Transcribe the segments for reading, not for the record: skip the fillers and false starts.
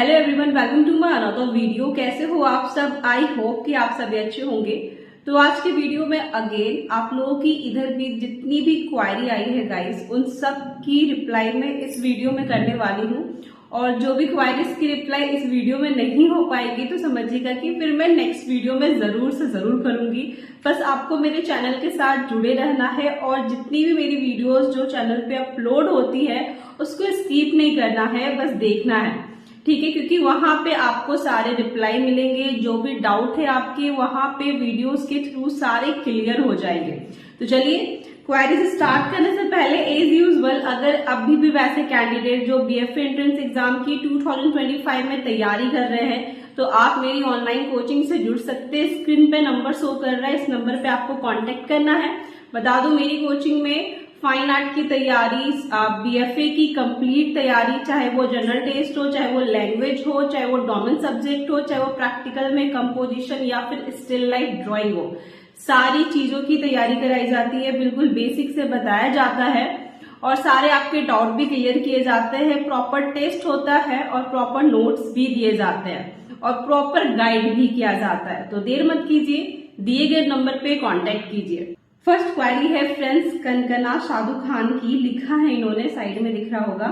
Hello everyone, welcome to my another video. कैसे हो आप सब? आई होप कि आप सभी अच्छे होंगे। तो आज के वीडियो में अगेन आप लोगों की इधर भी जितनी भी क्वारी आई है गाइस, उन सब की रिप्लाई में इस वीडियो में करने वाली हूँ। और जो भी क्वारीज की रिप्लाई इस वीडियो में नहीं हो पाएगी तो समझिएगा कि फिर मैं नेक्स्ट वीडियो में जरूर से जरूर करूंगी। बस आपको मेरे चैनल के साथ जुड़े रहना है और जितनी भी मेरी वीडियोस जो चैनल पे अपलोड होती है उसको स्किप नहीं करना है, बस देखना है, ठीक है। क्योंकि वहां पे आपको सारे रिप्लाई मिलेंगे, जो भी डाउट है आपके वहां पे वीडियोस के थ्रू सारे क्लियर हो जाएंगे। तो चलिए क्वेरीज स्टार्ट करने से पहले एज यूजुअल, अगर अभी भी वैसे कैंडिडेट जो बीएफए एंट्रेंस एग्जाम की 2025 में तैयारी कर रहे हैं तो आप मेरी ऑनलाइन कोचिंग से जुड़ सकते हैं। स्क्रीन पे नंबर शो कर रहा है, इस नंबर पे आपको कांटेक्ट करना है। बता दूं मेरी कोचिंग में फाइन आर्ट की तैयारी, बीएफए की कंप्लीट तैयारी, चाहे वो जनरल टेस्ट हो, चाहे वो लैंग्वेज हो, चाहे वो डोमेन सब्जेक्ट हो, चाहे वो प्रैक्टिकल में कंपोजिशन या फिर स्टिल लाइफ ड्राइंग हो, सारी चीजों की तैयारी कराई जाती है। बिल्कुल बेसिक से बताया जाता है और सारे आपके डाउट भी क्लियर किए जाते हैं। प्रॉपर टेस्ट होता है और प्रॉपर नोट्स भी दिए जाते हैं और प्रॉपर गाइड भी किया जाता है। तो देर मत कीजिए, दिए गए नंबर पे कांटेक्ट कीजिए। फर्स्ट क्वेरी है फ्रेंड्स कनकना शादू खान की। लिखा है इन्होंने, साइड में दिख रहा होगा,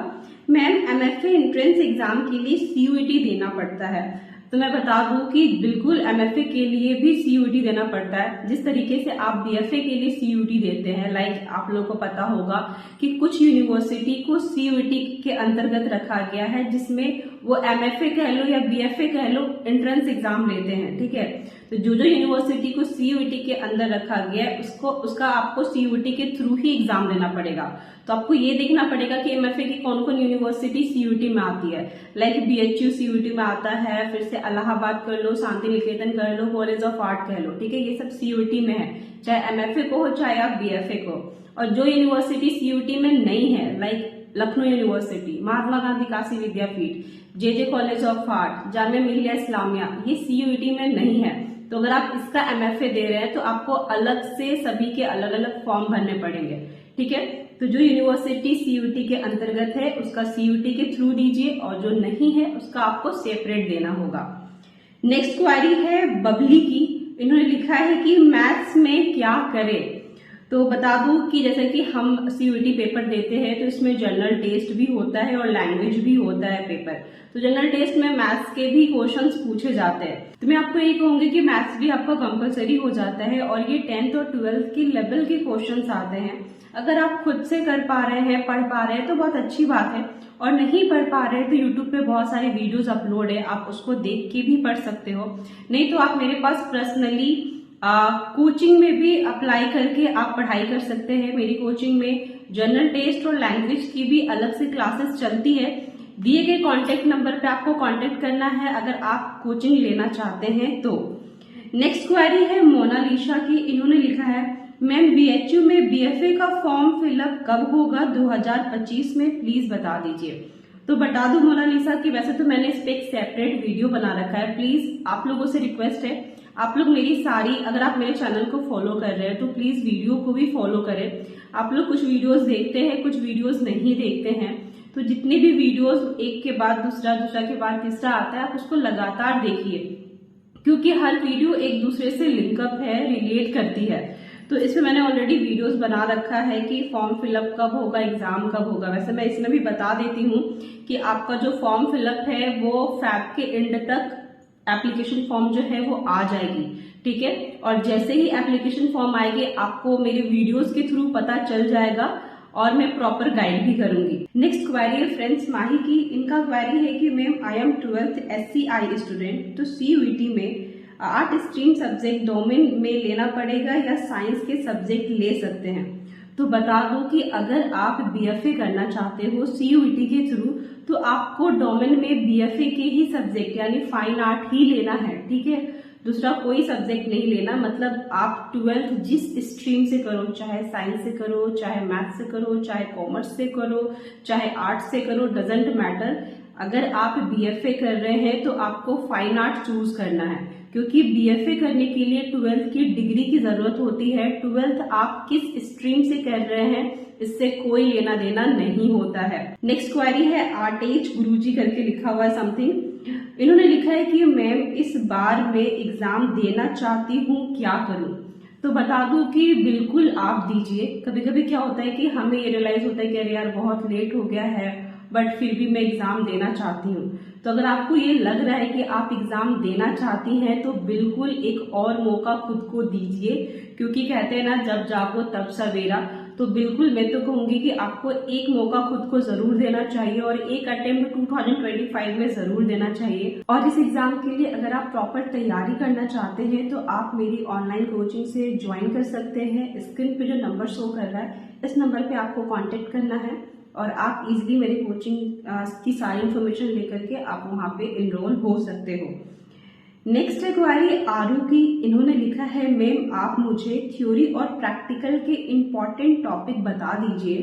मैम एमएफए एंट्रेंस एग्जाम के लिए सीयूईटी देना पड़ता है। तो मैं बता दूं कि बिल्कुल एमएफए के लिए भी सीयूईटी देना पड़ता है। जिस तरीके से आप बीएफए के लिए सीयूईटी देते हैं, लाइक आप लोगों को पता होगा कि कुछ यूनिवर्सिटी को सीयूईटी के अंतर्गत रखा गया है, जिसमें वो एमएफए कह लो या बीएफए कह लो एंट्रेंस एग्जाम लेते हैं, ठीक है। तो जो जो यूनिवर्सिटी को सीयूईटी के अंदर रखा गया है उसका आपको सीयूईटी के थ्रू ही एग्जाम देना पड़ेगा। तो आपको ये देखना पड़ेगा कि एमएफए की कौन कौन यूनिवर्सिटी सीयूईटी में आती है। लाइक बीएचयू सीयूईटी में आता है, फिर से इलाहाबाद कर लो, शांति निकेतन कर लो, कॉलेज ऑफ आर्ट कह लो, ठीक है। ये सब सीयूईटी में है, चाहे एमएफए को हो चाहे आप बीएफए को। और जो यूनिवर्सिटी सीयूईटी में नहीं है, like Lucknow university, Mahatma Gandhi Kashi Vidyapith, JJ college of art, Jamia Millia Islamia, ये सीयूईटी में नहीं है। तो अगर आप इसका एमएफए दे रहे हैं तो आपको अलग से सभी के अलग अलग फॉर्म भरने पड़ेंगे, ठीक है। तो जो यूनिवर्सिटी सीयूईटी के अंतर्गत है उसका सीयूईटी के थ्रू दीजिए और जो नहीं है उसका आपको सेपरेट देना होगा। नेक्स्ट क्वेरी है बबली की। इन्होंने लिखा है कि मैथ्स में क्या करें। तो बता दूं कि जैसे कि हम सीयूईटी पेपर देते हैं तो इसमें जनरल टेस्ट भी होता है और लैंग्वेज भी होता है पेपर। तो जनरल टेस्ट में मैथ्स के भी क्वेश्चंस पूछे जाते हैं। तो मैं आपको यही कहूंगी कि मैथ्स भी आपका कंपलसरी हो जाता है और ये 10th और 12th की लेवल के क्वेश्चंस आते हैं। अगर आप खुद से कर पा रहे हैं, पढ़ पा रहे हैं तो बहुत अच्छी बात है, और नहीं पढ़ पा रहे हैं तो यूट्यूब पे बहुत सारे वीडियोस अपलोड है, आप उसको देख के भी पढ़ सकते हो। नहीं तो आप मेरे पास पर्सनली कोचिंग में भी अप्लाई करके आप पढ़ाई कर सकते हैं। मेरी कोचिंग में जनरल टेस्ट और लैंग्वेज की भी अलग से क्लासेस चलती है। दिए गए कांटेक्ट नंबर पे आपको कांटेक्ट करना है अगर आप कोचिंग लेना चाहते हैं तो। नेक्स्ट क्वेरी है मोनालिसा की। इन्होंने लिखा है, मैम बीएचयू में बीएफए का फॉर्म फिलअप कब होगा 2025 में, प्लीज बता दीजिए। तो बता दूं मोनालिसा की, वैसे तो मैंने इस पे एक सेपरेट वीडियो बना रखा है। प्लीज आप लोगों से रिक्वेस्ट है, आप लोग मेरी सारी, अगर आप मेरे चैनल को फॉलो कर रहे हैं तो प्लीज वीडियो को भी फॉलो करें। आप लोग कुछ वीडियोस देखते हैं, कुछ वीडियोस नहीं देखते हैं, तो जितने भी वीडियोस एक के बाद दूसरा, दूसरा के बाद तीसरा आता है, आप उसको लगातार देखिए, क्योंकि हर वीडियो एक दूसरे से लिंकअप है, रिलेट करती है। तो इसमें मैंने ऑलरेडी वीडियोस बना रखा है कि फॉर्म फिलअप कब होगा, एग्जाम कब होगा। वैसे मैं इसमें भी बता देती हूँ कि आपका जो फॉर्म फिलअप है वो फैब के एंड तक एप्लीकेशन फॉर्म जो है वो आ जाएगी, ठीक है। और जैसे ही एप्लीकेशन फॉर्म आएगी आपको मेरे वीडियोस के थ्रू पता चल जाएगा और मैं प्रॉपर गाइड भी करूंगी। नेक्स्ट क्वेरी है फ्रेंड्स माही की। इनका क्वेरी है कि ma'am I am 12th SCI student, तो सीयूईटी में आर्ट स्ट्रीम सब्जेक्ट डोमेन में लेना पड़ेगा या साइंस के सब्जेक्ट ले सकते हैं। तो बता दूं कि अगर आप बीएफए करना चाहते हो सीयूईटी के थ्रू तो आपको डोमेन में बीएफए के ही सब्जेक्ट यानी फाइन आर्ट ही लेना है, ठीक है। दूसरा कोई सब्जेक्ट नहीं लेना। मतलब आप 12th जिस स्ट्रीम से करो, चाहे साइंस से करो, चाहे मैथ से करो, चाहे कॉमर्स से करो, चाहे आर्ट से करो, डजेंट मैटर। अगर आप बीएफए कर रहे हैं तो आपको फाइन आर्ट चूज करना है, क्योंकि बीएफए करने के लिए 12th की डिग्री की जरूरत होती है। 12th आप किस स्ट्रीम से कर रहे हैं इससे कोई लेना देना नहीं होता है। नेक्स्ट क्वेरी है आर्टेज गुरुजी करके लिखा हुआ है समथिंग। इन्होंने लिखा है कि मैम इस बार मैं एग्जाम देना चाहती हूँ, क्या करूँ? तो बता दूं कि बिल्कुल आप दीजिए। कभी कभी क्या होता है कि हमें ये रियलाइज होता है कि अरे यार बहुत लेट हो गया है, बट फिर भी मैं एग्जाम देना चाहती हूँ। तो अगर आपको ये लग रहा है कि आप एग्जाम देना चाहती हैं तो बिल्कुल एक और मौका खुद को दीजिए, क्योंकि कहते हैं ना जब जागो तब सवेरा। तो बिल्कुल मैं तो कहूंगी कि आपको एक मौका खुद को जरूर देना चाहिए और एक अटेम्प्ट 2025 में जरूर देना चाहिए। और इस एग्जाम के लिए अगर आप प्रॉपर तैयारी करना चाहते हैं तो आप मेरी ऑनलाइन कोचिंग से ज्वाइन कर सकते हैं। स्क्रीन पे जो नंबर शो कर रहा है इस नंबर पे आपको कांटेक्ट करना है और आप इजीली मेरी कोचिंग की सारी इन्फॉर्मेशन लेकर के आप वहां पे एनरोल हो सकते हो। नेक्स्ट है क्वारी आरू की। इन्होंने लिखा है मैम आप मुझे थ्योरी और प्रैक्टिकल के इम्पोर्टेंट टॉपिक बता दीजिए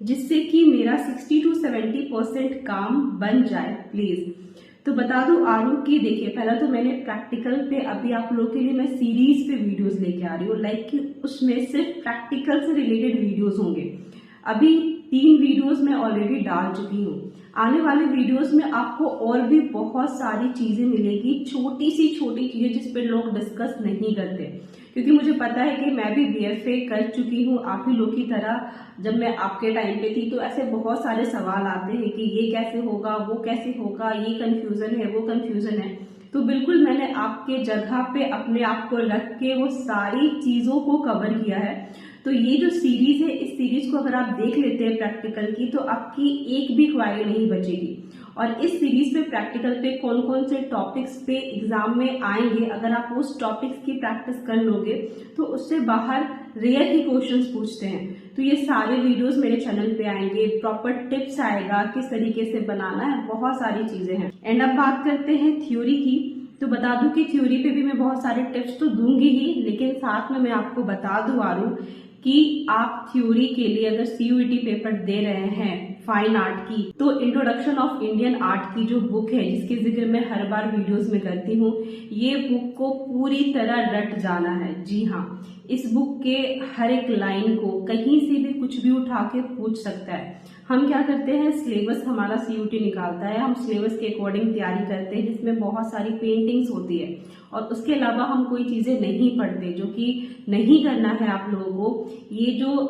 जिससे कि मेरा 60 to 70% काम बन जाए प्लीज। तो बता दूं आरू की, देखिए पहला तो मैंने प्रैक्टिकल पे अभी आप लोगों के लिए मैं सीरीज पे वीडियोस लेके आ रही हूँ, लाइक कि उसमें सिर्फ प्रैक्टिकल से रिलेटेड वीडियोस होंगे। अभी 3 वीडियोस मैं ऑलरेडी डाल चुकी हूँ। आने वाले वीडियोस में आपको और भी बहुत सारी चीजें मिलेगी, छोटी चीजें जिस पे लोग डिस्कस नहीं करते, क्योंकि मुझे पता है कि मैं भी बीएफए कर चुकी हूँ आप ही लोग की तरह। जब मैं आपके टाइम पे थी तो ऐसे बहुत सारे सवाल आते हैं कि ये कैसे होगा, वो कैसे होगा, ये कंफ्यूजन है, वो कंफ्यूजन है। तो बिल्कुल मैंने आपके जगह पे अपने आप को रख के वो सारी चीजों को कवर किया है। तो ये जो सीरीज है इस सीरीज को अगर आप देख लेते हैं प्रैक्टिकल की तो आपकी एक भी क्वारी नहीं बचेगी। और इस सीरीज पे प्रैक्टिकल पे कौन कौन से टॉपिक्स पे एग्जाम में आएंगे, अगर आप उस टॉपिक्स की प्रैक्टिस कर लोगे तो उससे बाहर रेयर ही क्वेश्चंस पूछते हैं। तो ये सारे वीडियोस मेरे चैनल पे आएंगे, प्रॉपर टिप्स आएगा किस तरीके से बनाना है, बहुत सारी चीजें हैं। एंड अब बात करते हैं थ्योरी की। तो बता दूं कि थ्योरी पे भी मैं बहुत सारे टिप्स तो दूंगी ही, लेकिन साथ में मैं आपको बता दूं आरू कि आप थ्योरी के लिए अगर सीयूईटी पेपर दे रहे हैं फाइन आर्ट की तो इंट्रोडक्शन ऑफ इंडियन आर्ट की जो बुक है जिसके जिक्र मैं हर बार वीडियोस में करती हूँ, ये बुक को पूरी तरह रट जाना है। जी हाँ, इस बुक के हर एक लाइन को कहीं से भी कुछ भी उठा के पूछ सकता है। हम क्या करते हैं, सिलेबस हमारा सीयूईटी निकालता है, हम सिलेबस के अकॉर्डिंग तैयारी करते हैं जिसमें बहुत सारी पेंटिंग्स होती है और उसके अलावा हम कोई चीजें नहीं पढ़ते, जो कि नहीं करना है आप लोगों को। ये जो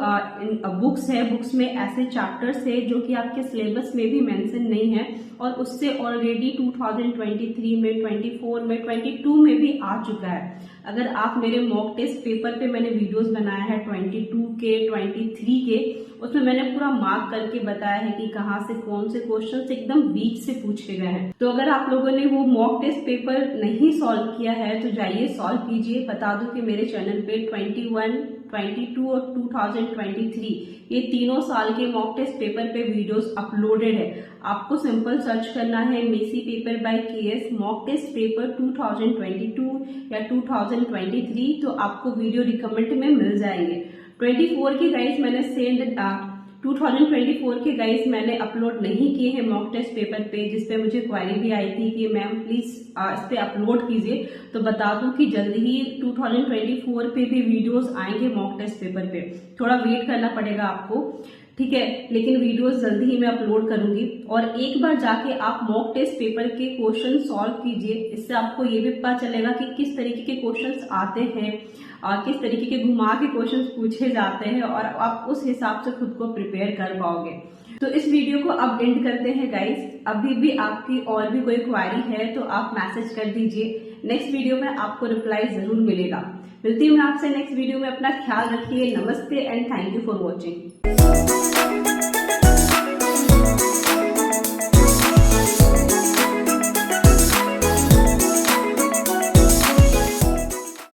बुक्स है, बुक्स में ऐसे चैप्टर्स है जो कि आपके सिलेबस में भी मेंशन नहीं है और उससे ऑलरेडी 2023 में, 24 में, 22 में भी आ चुका है। अगर आप मेरे मॉक टेस्ट पेपर पे मैंने वीडियोस बनाया है 22 के, 23 के, उसमें मैंने पूरा मार्क करके बताया है कि कहाँ से कौन से क्वेश्चन एकदम बीच से पूछे गए हैं। तो अगर आप लोगों ने वो मॉक टेस्ट पेपर नहीं सॉल्व किया है तो जाइए सॉल्व कीजिए। बता दूं कि मेरे चैनल पे 21, 22 और 2023 ये तीनों साल के मॉक टेस्ट पेपर पे वीडियोस अपलोडेड है। आपको सिंपल सर्च करना है मेसी paper by KS mock test paper 2022 या 2023, तो आपको वीडियो रिकमेंड में मिल जाएंगे। 24 के गाइस मैंने 2024 के गाइस मैंने अपलोड नहीं किए हैं मॉक टेस्ट पेपर पे, जिसपे मुझे क्वेरी भी आई थी कि मैम प्लीज इस पे अपलोड कीजिए। तो बता दूं कि जल्द ही 2024 पे भी वीडियोस आएंगे मॉक टेस्ट पेपर पे, थोड़ा वेट करना पड़ेगा आपको, ठीक है, लेकिन वीडियोस जल्दी ही मैं अपलोड करूंगी। और एक बार जाके आप मॉक टेस्ट पेपर के क्वेश्चन सॉल्व कीजिए, इससे आपको ये भी पता चलेगा कि किस तरीके के क्वेश्चंस आते हैं और किस तरीके के घुमा के क्वेश्चंस पूछे जाते हैं और आप उस हिसाब से खुद को प्रिपेयर कर पाओगे। तो इस वीडियो को अब एंड करते हैं गाइस। अभी भी आपकी और भी कोई क्वेरी है तो आप मैसेज कर दीजिए, नेक्स्ट वीडियो में आपको रिप्लाई जरूर मिलेगा। मिलती हूँ मैं आपसे नेक्स्ट वीडियो में, अपना ख्याल रखिए। नमस्ते and thank you for watching.